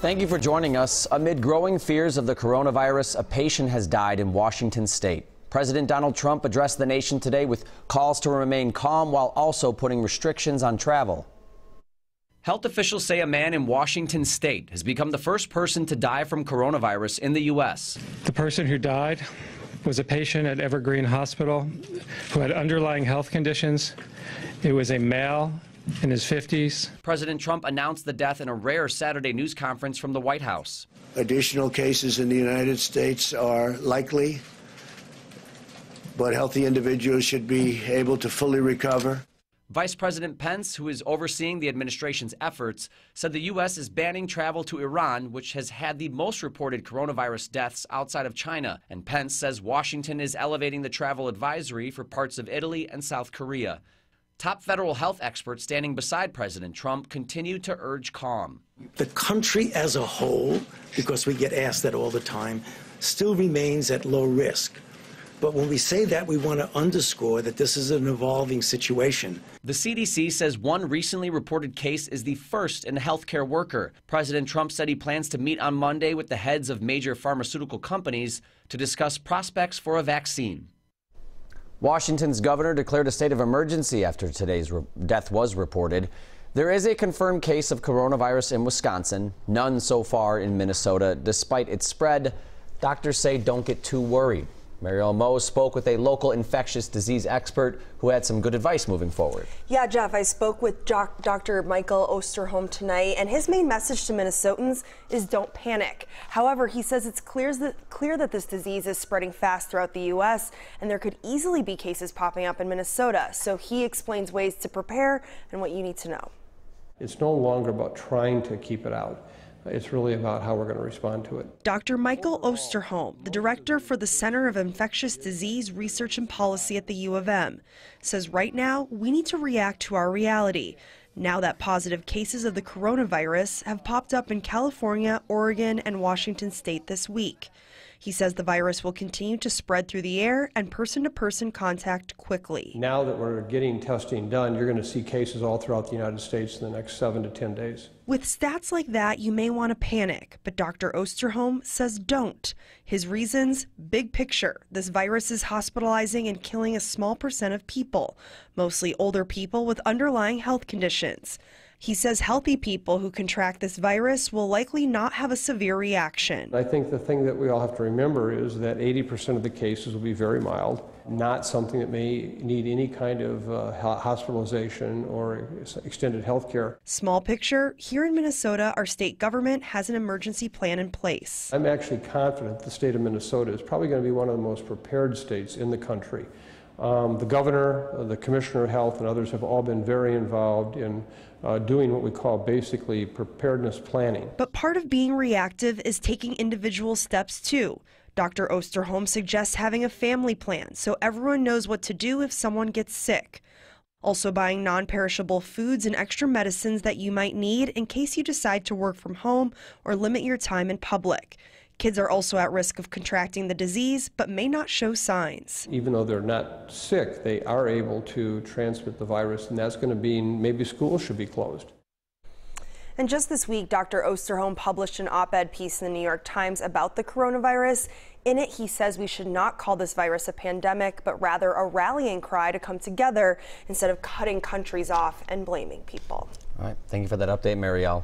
Thank you for joining us. Amid growing fears of the coronavirus, a patient has died in Washington state. President Donald Trump addressed the nation today with calls to remain calm while also putting restrictions on travel. Health officials say a man in Washington state has become the first person to die from coronavirus in the U.S. The person who died was a patient at Evergreen Hospital who had underlying health conditions. It was a male in his 50s. President Trump announced the death in a rare Saturday news conference from the White House. Additional cases in the United States are likely, but healthy individuals should be able to fully recover. Vice President Pence, who is overseeing the administration's efforts, said the U.S. is banning travel to Iran, which has had the most reported coronavirus deaths outside of China. And Pence says Washington is elevating the travel advisory for parts of Italy and South Korea. Top federal health experts standing beside President Trump continue to urge calm. The country as a whole, because we get asked that all the time, still remains at low risk. But when we say that, we want to underscore that this is an evolving situation. The CDC says one recently reported case is the first in a healthcare worker. President Trump said he plans to meet on Monday with the heads of major pharmaceutical companies to discuss prospects for a vaccine. Washington's governor declared a state of emergency after today's death was reported. There is a confirmed case of coronavirus in Wisconsin, none so far in Minnesota. Despite its spread, doctors say don't get too worried. Marielle Mohs spoke with a local infectious disease expert who had some good advice moving forward. Yeah, Jeff, I spoke with Dr. Michael Osterholm tonight, and his main message to Minnesotans is don't panic. However, he says it's clear that this disease is spreading fast throughout the U.S., and there could easily be cases popping up in Minnesota. So he explains ways to prepare and what you need to know. It's no longer about trying to keep it out. It's really about how we're going to respond to it. Dr. Michael Osterholm, the director for the Center of Infectious Disease Research and Policy at the U of M, says right now we need to react to our reality. Now that positive cases of the coronavirus have popped up in California, Oregon, and Washington state this week. He says the virus will continue to spread through the air and person-to-person contact quickly. Now that we're getting testing done, you're going to see cases all throughout the United States in the next 7 to 10 days. With stats like that, you may want to panic, but Dr. Osterholm says don't. His reasons, big picture. This virus is hospitalizing and killing a small percent of people, mostly older people with underlying health conditions. He says healthy people who contract this virus will likely not have a severe reaction. I think the thing that we all have to remember is that 80% of the cases will be very mild, not something that may need any kind of hospitalization or extended health care. Small picture, here in Minnesota, our state government has an emergency plan in place. I'm actually confident the state of Minnesota is probably going to be one of the most prepared states in the country. The governor, the commissioner of health, and others have all been very involved in doing what we call basically preparedness planning. But part of being reactive is taking individual steps too. Dr. Osterholm suggests having a family plan so everyone knows what to do if someone gets sick. Also buying non-perishable foods and extra medicines that you might need in case you decide to work from home or limit your time in public. Kids are also at risk of contracting the disease, but may not show signs. Even though they're not sick, they are able to transmit the virus, and that's going to mean maybe schools should be closed. And just this week, Dr. Osterholm published an op-ed piece in the New York Times about the coronavirus. In it, he says we should not call this virus a pandemic, but rather a rallying cry to come together instead of cutting countries off and blaming people. All right. Thank you for that update, Marielle.